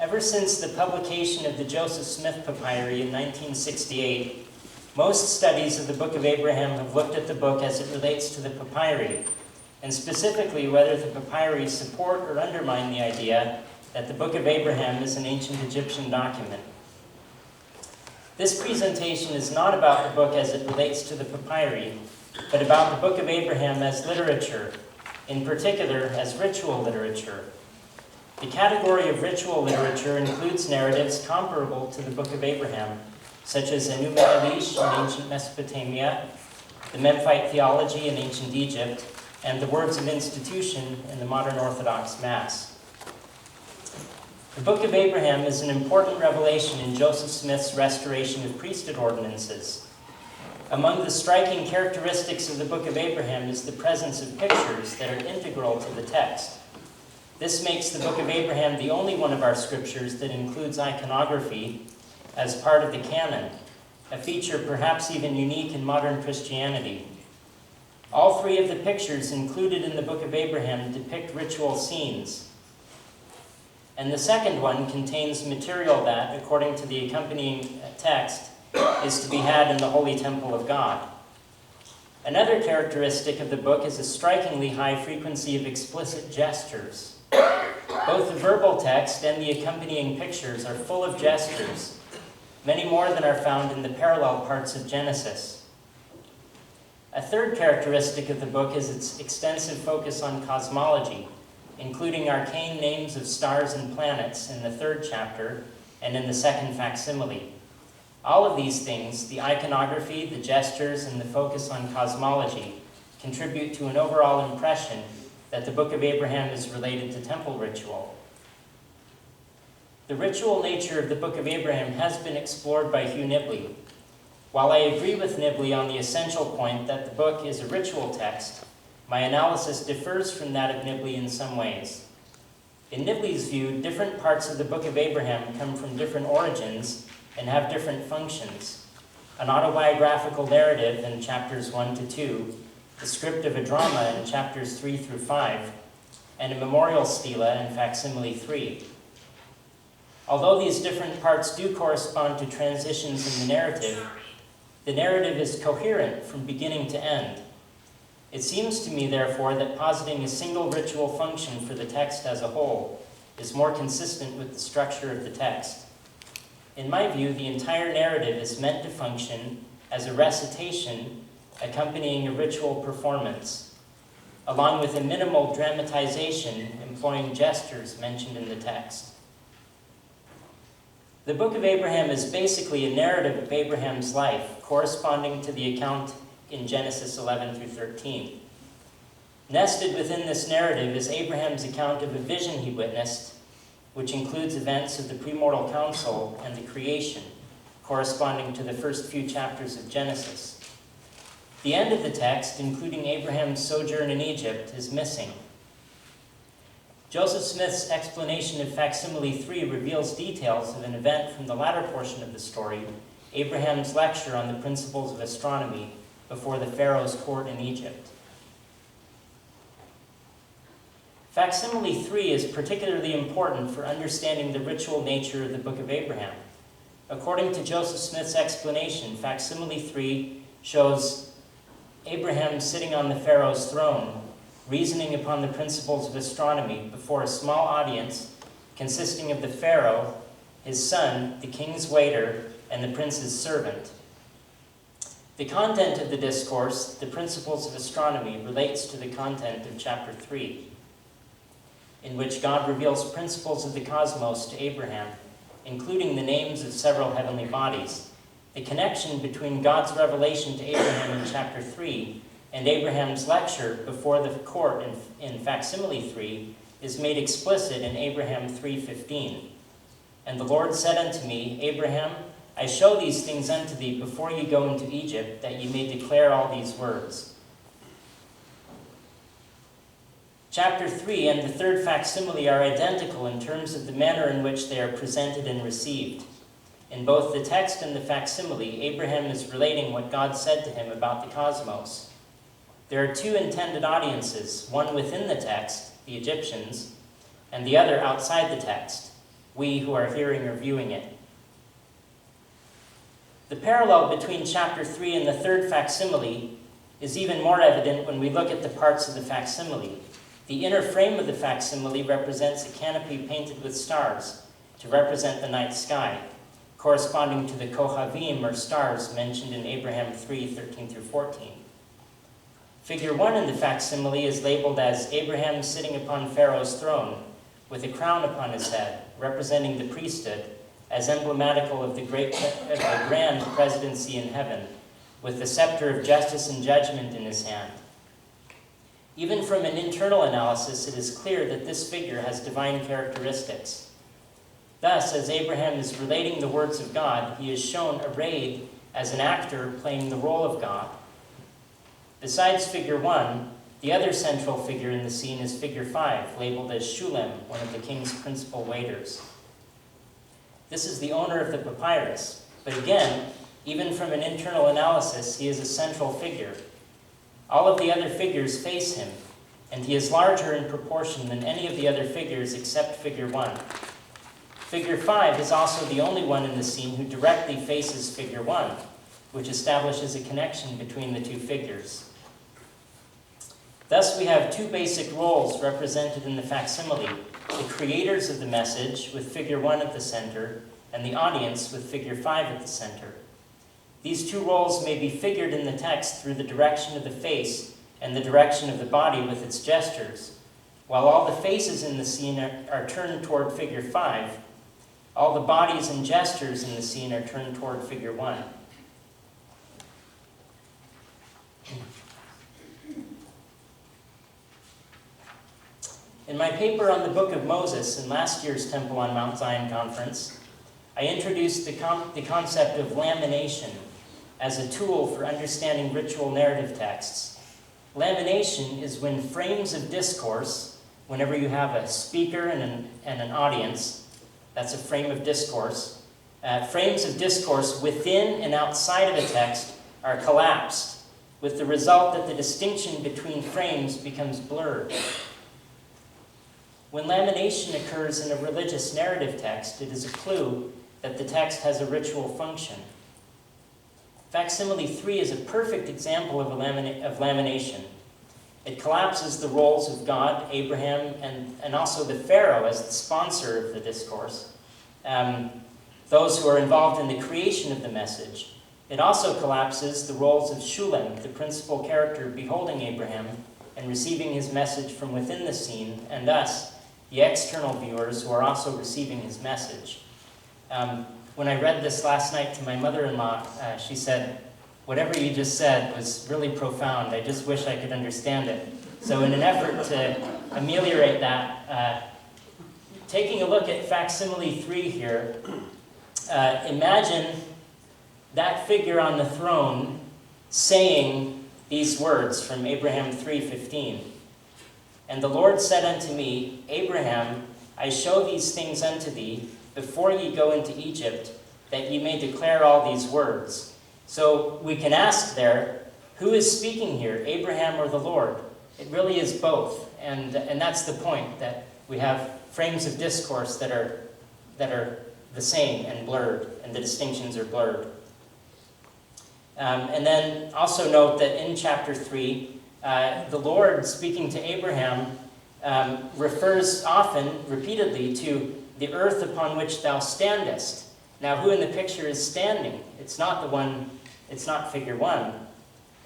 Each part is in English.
Ever since the publication of the Joseph Smith papyri in 1968, most studies of the Book of Abraham have looked at the book as it relates to the papyri, and specifically whether the papyri support or undermine the idea that the Book of Abraham is an ancient Egyptian document. This presentation is not about the book as it relates to the papyri, but about the Book of Abraham as literature, in particular as ritual literature. The category of ritual literature includes narratives comparable to the Book of Abraham, such as Enuma Elish in ancient Mesopotamia, the Memphite theology in ancient Egypt, and the words of institution in the modern Orthodox Mass. The Book of Abraham is an important revelation in Joseph Smith's restoration of priesthood ordinances. Among the striking characteristics of the Book of Abraham is the presence of pictures that are integral to the text. This makes the Book of Abraham the only one of our scriptures that includes iconography as part of the canon, a feature perhaps even unique in modern Christianity. All three of the pictures included in the Book of Abraham depict ritual scenes, and the second one contains material that, according to the accompanying text, is to be had in the Holy Temple of God. Another characteristic of the book is a strikingly high frequency of explicit gestures. Both the verbal text and the accompanying pictures are full of gestures, many more than are found in the parallel parts of Genesis. A third characteristic of the book is its extensive focus on cosmology, including arcane names of stars and planets in the 3rd chapter and in the 2nd facsimile. All of these things, the iconography, the gestures, and the focus on cosmology, contribute to an overall impression that the Book of Abraham is related to temple ritual. The ritual nature of the Book of Abraham has been explored by Hugh Nibley. While I agree with Nibley on the essential point that the book is a ritual text, my analysis differs from that of Nibley in some ways. In Nibley's view, different parts of the Book of Abraham come from different origins and have different functions. An autobiographical narrative in chapters 1 to 2, the script of a drama in chapters 3 through 5, and a memorial stela in facsimile 3. Although these different parts do correspond to transitions in the narrative is coherent from beginning to end. It seems to me, therefore, that positing a single ritual function for the text as a whole is more consistent with the structure of the text. In my view, the entire narrative is meant to function as a recitation accompanying a ritual performance, along with a minimal dramatization employing gestures mentioned in the text. The Book of Abraham is basically a narrative of Abraham's life, corresponding to the account in Genesis 11 through 13. Nested within this narrative is Abraham's account of a vision he witnessed, which includes events of the premortal council and the creation, corresponding to the first few chapters of Genesis. The end of the text, including Abraham's sojourn in Egypt, is missing. Joseph Smith's explanation of facsimile 3 reveals details of an event from the latter portion of the story, Abraham's lecture on the principles of astronomy before the Pharaoh's court in Egypt. Facsimile 3 is particularly important for understanding the ritual nature of the Book of Abraham. According to Joseph Smith's explanation, facsimile 3 shows Abraham sitting on the Pharaoh's throne, reasoning upon the principles of astronomy before a small audience consisting of the Pharaoh, his son, the king's waiter, and the prince's servant. The content of the discourse, the principles of astronomy, relates to the content of chapter 3, in which God reveals principles of the cosmos to Abraham, including the names of several heavenly bodies. The connection between God's revelation to Abraham in chapter 3 and Abraham's lecture before the court in facsimile 3 is made explicit in Abraham 3:15. And the Lord said unto me, Abraham, I show these things unto thee before you go into Egypt, that ye may declare all these words. Chapter 3 and the 3rd facsimile are identical in terms of the manner in which they are presented and received. In both the text and the facsimile, Abraham is relating what God said to him about the cosmos. There are two intended audiences, one within the text, the Egyptians, and the other outside the text, we who are hearing or viewing it. The parallel between chapter 3 and the third facsimile is even more evident when we look at the parts of the facsimile. The inner frame of the facsimile represents a canopy painted with stars to represent the night sky, corresponding to the Kohavim, or stars, mentioned in Abraham 3:13 through 14. Figure 1 in the facsimile is labeled as Abraham sitting upon Pharaoh's throne, with a crown upon his head, representing the priesthood, as emblematical of the grand presidency in heaven, with the scepter of justice and judgment in his hand. Even from an internal analysis, it is clear that this figure has divine characteristics. Thus, as Abraham is relating the words of God, he is shown arrayed as an actor playing the role of God. Besides figure 1, the other central figure in the scene is figure 5, labeled as Shulem, one of the king's principal waiters. This is the owner of the papyrus, but again, even from an internal analysis, he is a central figure. All of the other figures face him, and he is larger in proportion than any of the other figures except figure 1. Figure 5 is also the only one in the scene who directly faces figure 1, which establishes a connection between the two figures. Thus, we have two basic roles represented in the facsimile: the creators of the message, with figure 1 at the center, and the audience, with figure 5 at the center. These two roles may be figured in the text through the direction of the face and the direction of the body with its gestures. While all the faces in the scene are turned toward figure 5, all the bodies and gestures in the scene are turned toward figure 1. In my paper on the Book of Moses in last year's Temple on Mount Zion conference, I introduced the concept of lamination as a tool for understanding ritual narrative texts. Lamination is when frames of discourse, whenever you have a speaker and an audience, that's a frame of discourse. Frames of discourse within and outside of a text are collapsed, with the result that the distinction between frames becomes blurred. When lamination occurs in a religious narrative text, it is a clue that the text has a ritual function. Facsimile 3 is a perfect example of lamination. It collapses the roles of God, Abraham, and also the Pharaoh as the sponsor of the discourse, those who are involved in the creation of the message. It also collapses the roles of Shulem, the principal character beholding Abraham and receiving his message from within the scene, and us, the external viewers who are also receiving his message. When I read this last night to my mother-in-law, she said, "Whatever you just said was really profound. I just wish I could understand it." So in an effort to ameliorate that, taking a look at facsimile 3 here, imagine that figure on the throne saying these words from Abraham 3:15. "And the Lord said unto me, Abraham, I show these things unto thee, before ye go into Egypt, that ye may declare all these words." So we can ask there, who is speaking here, Abraham or the Lord? It really is both, and that's the point, that we have frames of discourse that are the same and blurred, and the distinctions are blurred. And then also note that in chapter 3, the Lord, speaking to Abraham, refers often, repeatedly, to the earth upon which thou standest. Now, who in the picture is standing? It's not the one, it's not figure 1.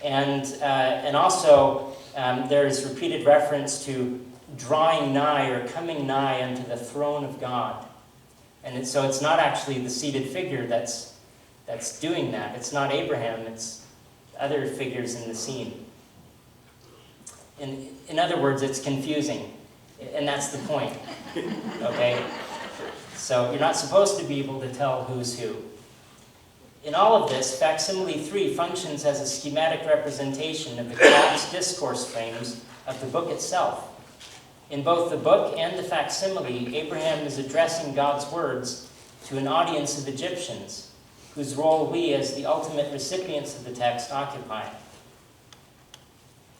And also, there is repeated reference to drawing nigh or coming nigh unto the throne of God. And so it's not actually the seated figure that's doing that. It's not Abraham, it's other figures in the scene. In other words, it's confusing, and that's the point, okay? So you're not supposed to be able to tell who's who. In all of this, facsimile 3 functions as a schematic representation of the collapsed discourse frames of the book itself. In both the book and the facsimile, Abraham is addressing God's words to an audience of Egyptians, whose role we, as the ultimate recipients of the text, occupy.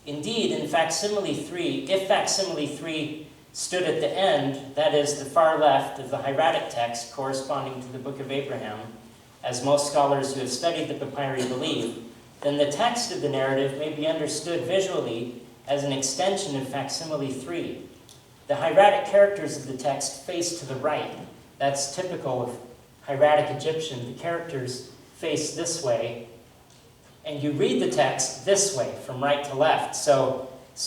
Indeed, in facsimile 3, if facsimile 3 stood at the end, that is, the far left of the hieratic text corresponding to the Book of Abraham, as most scholars who have studied the papyri believe, then the text of the narrative may be understood visually as an extension of Facsimile 3. The hieratic characters of the text face to the right. That's typical of hieratic Egyptian. The characters face this way, and you read the text this way, from right to left, so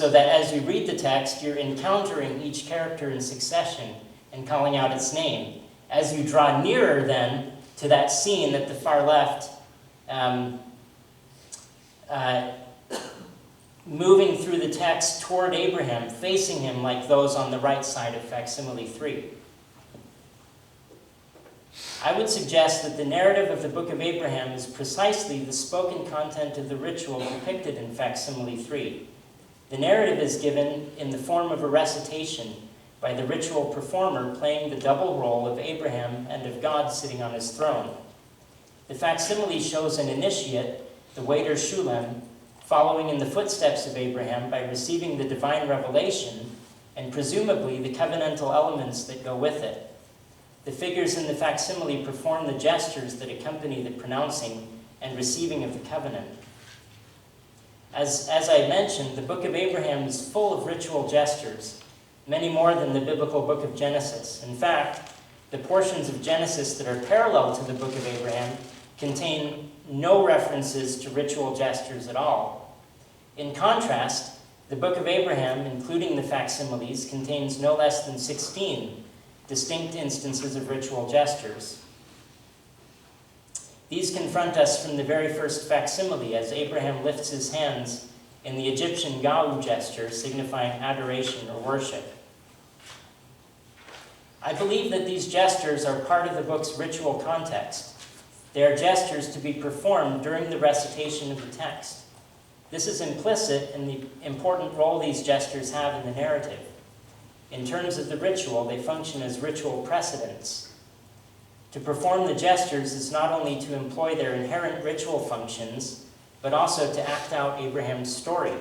that as you read the text, you're encountering each character in succession and calling out its name. As you draw nearer, then, to that scene at the far left, moving through the text toward Abraham, facing him like those on the right side of Facsimile 3. I would suggest that the narrative of the Book of Abraham is precisely the spoken content of the ritual depicted in Facsimile 3. The narrative is given in the form of a recitation by the ritual performer playing the double role of Abraham and of God sitting on his throne. The facsimile shows an initiate, the waiter Shulem, following in the footsteps of Abraham by receiving the divine revelation and presumably the covenantal elements that go with it. The figures in the facsimile perform the gestures that accompany the pronouncing and receiving of the covenant. As I mentioned, the Book of Abraham is full of ritual gestures, many more than the biblical book of Genesis. In fact, the portions of Genesis that are parallel to the Book of Abraham contain no references to ritual gestures at all. In contrast, the Book of Abraham, including the facsimiles, contains no less than 16 distinct instances of ritual gestures. These confront us from the very first facsimile as Abraham lifts his hands in the Egyptian ga'u gesture, signifying adoration or worship. I believe that these gestures are part of the book's ritual context. They are gestures to be performed during the recitation of the text. This is implicit in the important role these gestures have in the narrative. In terms of the ritual, they function as ritual precedents. To perform the gestures is not only to employ their inherent ritual functions, but also to act out Abraham's story.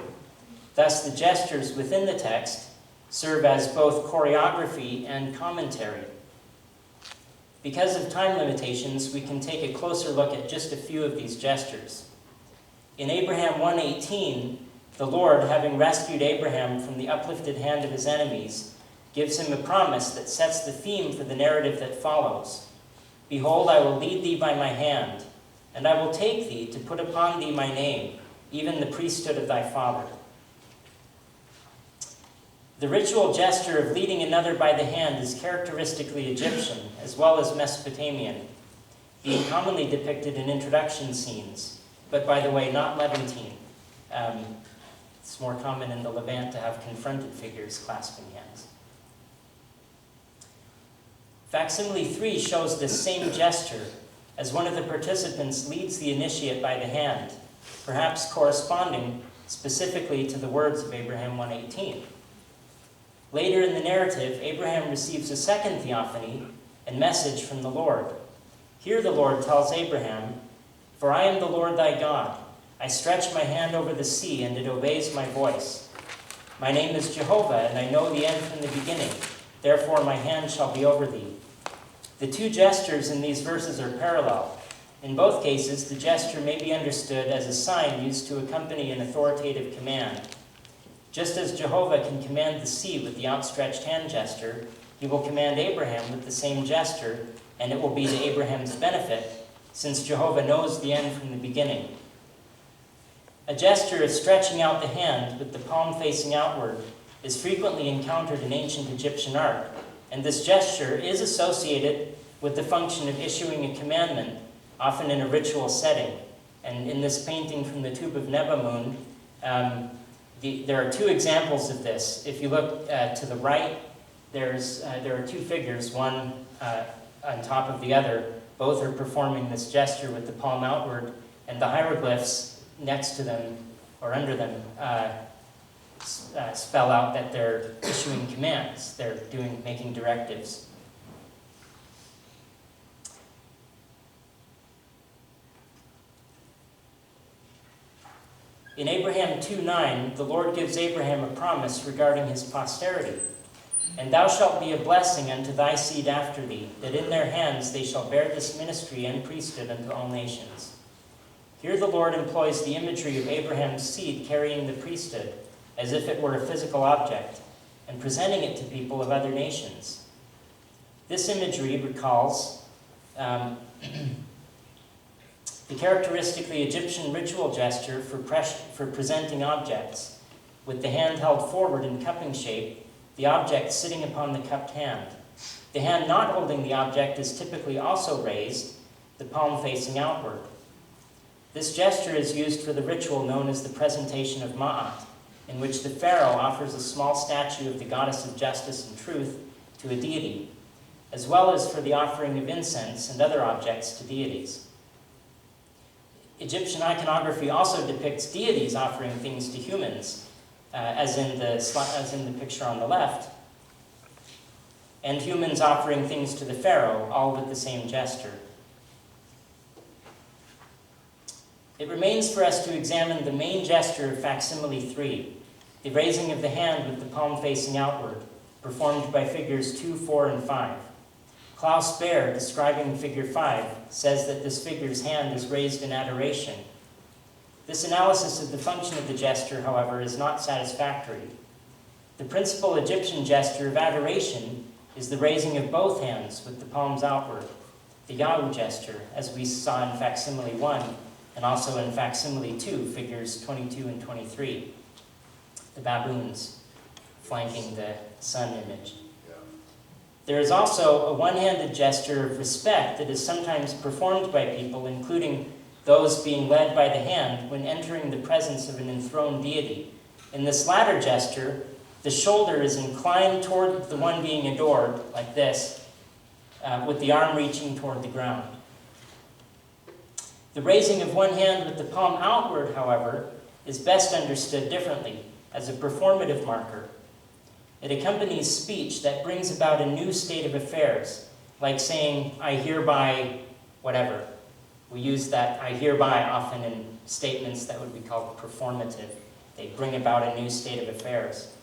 Thus, the gestures within the text serve as both choreography and commentary. Because of time limitations, we can take a closer look at just a few of these gestures. In Abraham 1:18, the Lord, having rescued Abraham from the uplifted hand of his enemies, gives him a promise that sets the theme for the narrative that follows. Behold, I will lead thee by my hand, and I will take thee to put upon thee my name, even the priesthood of thy father. The ritual gesture of leading another by the hand is characteristically Egyptian, as well as Mesopotamian, being commonly depicted in introduction scenes, but by the way, not Levantine. It's more common in the Levant to have confronted figures clasping hands. Facsimile 3 shows this same gesture as one of the participants leads the initiate by the hand, perhaps corresponding specifically to the words of Abraham 1:18. Later in the narrative, Abraham receives a second theophany and message from the Lord. Here the Lord tells Abraham, "For I am the Lord thy God. I stretch my hand over the sea, and it obeys my voice. My name is Jehovah, and I know the end from the beginning. Therefore my hand shall be over thee." The two gestures in these verses are parallel. In both cases, the gesture may be understood as a sign used to accompany an authoritative command. Just as Jehovah can command the sea with the outstretched hand gesture, he will command Abraham with the same gesture, and it will be to Abraham's benefit, since Jehovah knows the end from the beginning. A gesture of stretching out the hand with the palm facing outward is frequently encountered in ancient Egyptian art, and this gesture is associated with the function of issuing a commandment, often in a ritual setting. And in this painting from the Tomb of Nebamun, there are two examples of this. If you look to the right, there are two figures, one on top of the other. Both are performing this gesture with the palm outward, and the hieroglyphs next to them or under them spell out that they're issuing commands. They're making directives. In Abraham 2:9, the Lord gives Abraham a promise regarding his posterity. And thou shalt be a blessing unto thy seed after thee, that in their hands they shall bear this ministry and priesthood unto all nations. Here the Lord employs the imagery of Abraham's seed carrying the priesthood, as if it were a physical object, and presenting it to people of other nations. This imagery recalls the characteristically Egyptian ritual gesture for presenting objects, with the hand held forward in cupping shape, the object sitting upon the cupped hand. The hand not holding the object is typically also raised, the palm facing outward. This gesture is used for the ritual known as the presentation of Ma'at, in which the pharaoh offers a small statue of the goddess of justice and truth to a deity, as well as for the offering of incense and other objects to deities. Egyptian iconography also depicts deities offering things to humans, as in the picture on the left, and humans offering things to the pharaoh, all with the same gesture. It remains for us to examine the main gesture of Facsimile 3, the raising of the hand with the palm facing outward, performed by figures 2, 4, and 5. Klaus Baer, describing figure 5, says that this figure's hand is raised in adoration. This analysis of the function of the gesture, however, is not satisfactory. The principal Egyptian gesture of adoration is the raising of both hands with the palms outward, the Yahu gesture, as we saw in Facsimile 1, and also in Facsimile 2, figures 22 and 23, the baboons flanking the sun image. There is also a one-handed gesture of respect that is sometimes performed by people, including those being led by the hand when entering the presence of an enthroned deity. In this latter gesture, the shoulder is inclined toward the one being adored, like this, with the arm reaching toward the ground. The raising of one hand with the palm outward, however, is best understood differently, as a performative marker. It accompanies speech that brings about a new state of affairs, like saying, I hereby, whatever. We use that I hereby often in statements that would be called performative. They bring about a new state of affairs.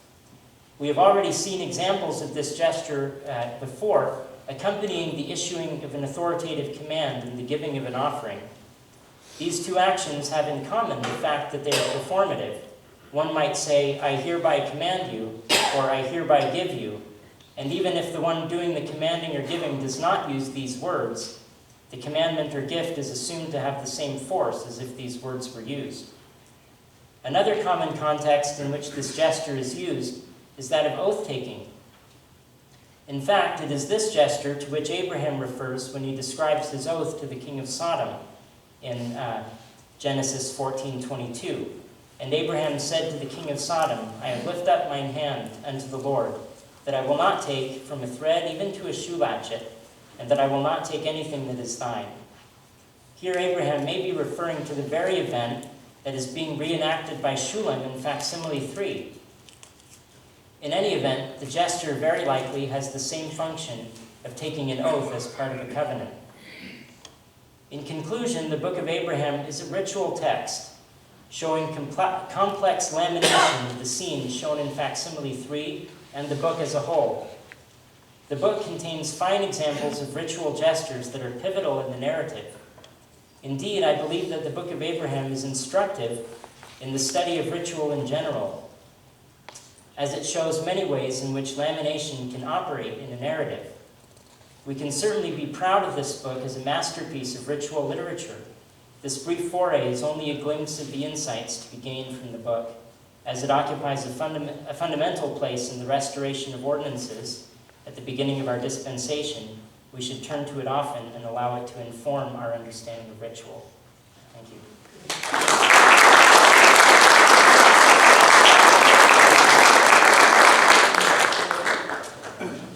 We have already seen examples of this gesture before, accompanying the issuing of an authoritative command and the giving of an offering. These two actions have in common the fact that they are performative. One might say, I hereby command you, or I hereby give you. And even if the one doing the commanding or giving does not use these words, the commandment or gift is assumed to have the same force as if these words were used. Another common context in which this gesture is used is that of oath-taking. In fact, it is this gesture to which Abraham refers when he describes his oath to the king of Sodom in Genesis 14:22. And Abraham said to the king of Sodom, I have lifted up mine hand unto the Lord, that I will not take from a thread even to a shoe latchet, and that I will not take anything that is thine. Here Abraham may be referring to the very event that is being reenacted by Shulam in Facsimile 3. In any event, the gesture very likely has the same function of taking an oath as part of a covenant. In conclusion, the Book of Abraham is a ritual text, showing complex lamination of the scenes shown in Facsimile 3 and the book as a whole. The book contains fine examples of ritual gestures that are pivotal in the narrative. Indeed, I believe that the Book of Abraham is instructive in the study of ritual in general, as it shows many ways in which lamination can operate in a narrative. We can certainly be proud of this book as a masterpiece of ritual literature. This brief foray is only a glimpse of the insights to be gained from the book, as it occupies a fundamental place in the restoration of ordinances at the beginning of our dispensation. We should turn to it often and allow it to inform our understanding of ritual. Thank you.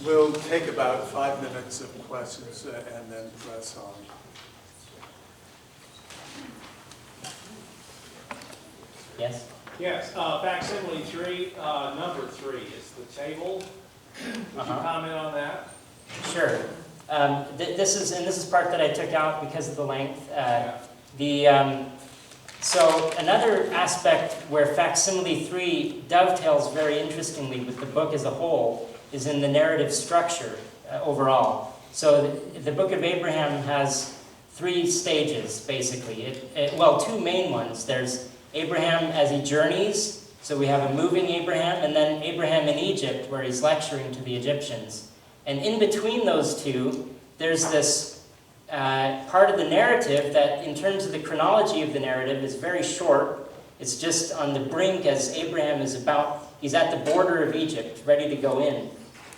We'll take about 5 minutes of questions and then press on. Yes? Yes, Facsimile 3, number 3 is the table. Would you comment on that? Sure. This is part that I took out because of the length. So another aspect where Facsimile 3 dovetails very interestingly with the book as a whole is in the narrative structure overall. So the book of Abraham has 3 stages, basically. Well, 2 main ones. There's Abraham as he journeys, so we have a moving Abraham, and then Abraham in Egypt, where he's lecturing to the Egyptians. And in between those 2, there's this part of the narrative that, in terms of the chronology of the narrative, is very short. It's just on the brink as Abraham is he's at the border of Egypt, ready to go in.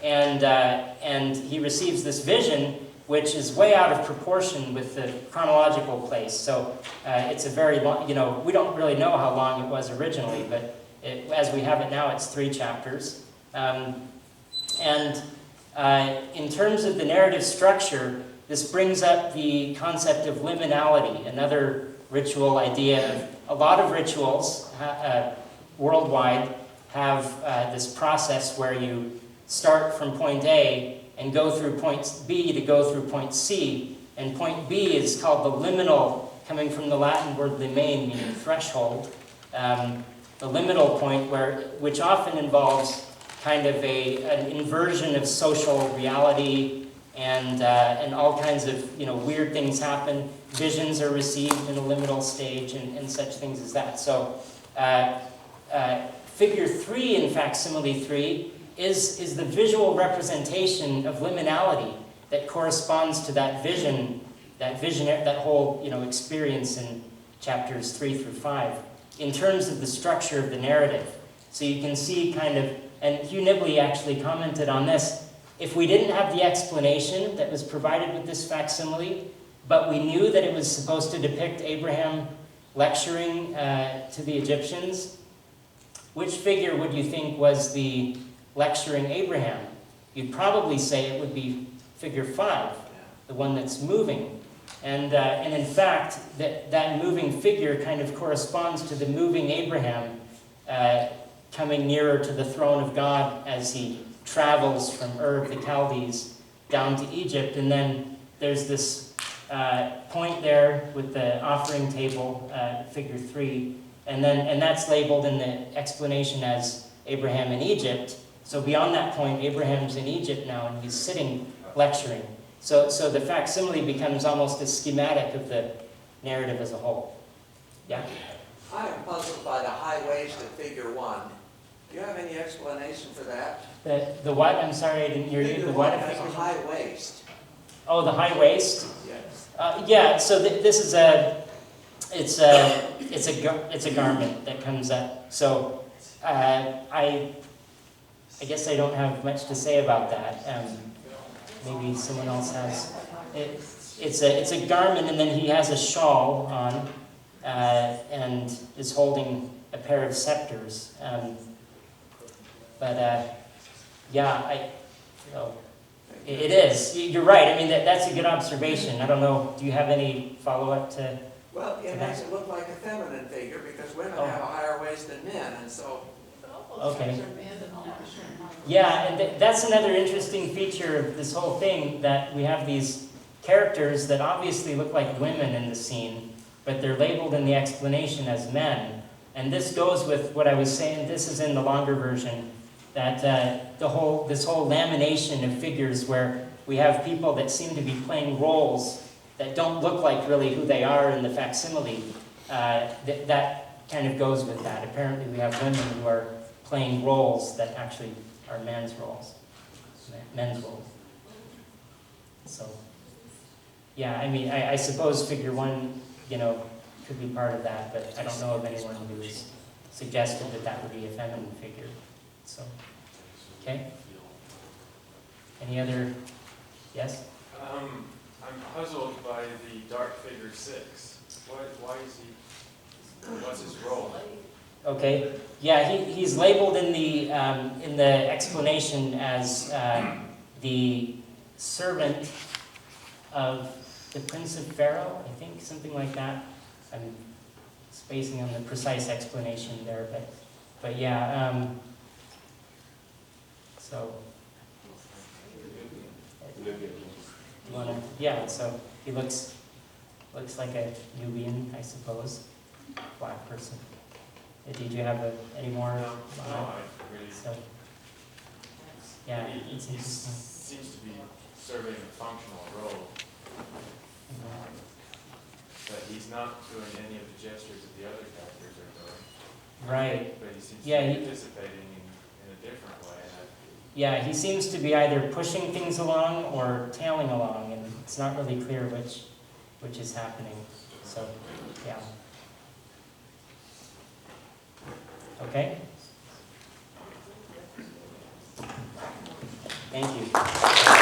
And he receives this vision, which is way out of proportion with the chronological place. So it's a very long, we don't really know how long it was originally, but as we have it now, it's 3 chapters. In terms of the narrative structure, this brings up the concept of liminality, another ritual idea. A lot of rituals worldwide have this process where you start from point A and go through point B to go through point C. And point B is called the liminal, coming from the Latin word limen, meaning threshold. The liminal point, which often involves kind of an inversion of social reality, and all kinds of weird things happen. Visions are received in a liminal stage, and such things as that. So figure 3 in Facsimile 3 is the visual representation of liminality that corresponds to that vision, that whole experience in chapters 3 through 5, in terms of the structure of the narrative. So you can see kind of, and Hugh Nibley actually commented on this, if we didn't have the explanation that was provided with this facsimile, but we knew that it was supposed to depict Abraham lecturing to the Egyptians, which figure would you think was the lecturing Abraham? You'd probably say it would be figure 5, the one that's moving. And in fact, that moving figure kind of corresponds to the moving Abraham coming nearer to the throne of God as he travels from Ur of the Chaldees down to Egypt. And then there's this point there with the offering table, figure 3, and that's labeled in the explanation as Abraham in Egypt. So beyond that point, Abraham's in Egypt now, and he's sitting lecturing. So the facsimile becomes almost a schematic of the narrative as a whole. Yeah? I am puzzled by the high waist of figure 1. Do you have any explanation for that? The what? I'm sorry, I didn't hear you. Figure The 1 what? has a high waist. Oh, the high waist? Yes. Yeah. So this is it's a garment that comes up. So I guess I don't have much to say about that. Maybe someone else has. It's a garment, and then he has a shawl on, and is holding a pair of scepters. Yeah, it is. You're right. I mean, that's a good observation. I don't know. Do you have any follow-up to? Well, it makes it look like a feminine figure because women have a higher waist than men, and so. Okay. Yeah, and that's another interesting feature of this whole thing, that we have these characters that obviously look like women in the scene, but they're labeled in the explanation as men. And this goes with what I was saying. This is in the longer version, that this whole lamination of figures where we have people that seem to be playing roles that don't look like really who they are in the facsimile. That kind of goes with that. Apparently we have women who are playing roles that actually are men's roles. So, yeah, I mean, I suppose figure 1, could be part of that, but I don't know of anyone who has suggested that would be a feminine figure. So, okay. Any other? Yes? I'm puzzled by the dark figure 6. Why is he? What's his role? Okay. Yeah, he's labeled in the explanation as the servant of the Prince of Pharaoh, I think, something like that. I'm spacing on the precise explanation there, but yeah. So. You wanna? Yeah. So he looks like a Nubian, I suppose, black person. Did you have any more? No, I really. So, Yeah, He it's interesting. seems to be serving a functional role, but he's not doing any of the gestures that the other characters are doing. Right. But he seems Yeah, to be he- participating in a different way. Yeah, he seems to be either pushing things along or tailing along, and it's not really clear which is happening. So, yeah. Okay? Thank you.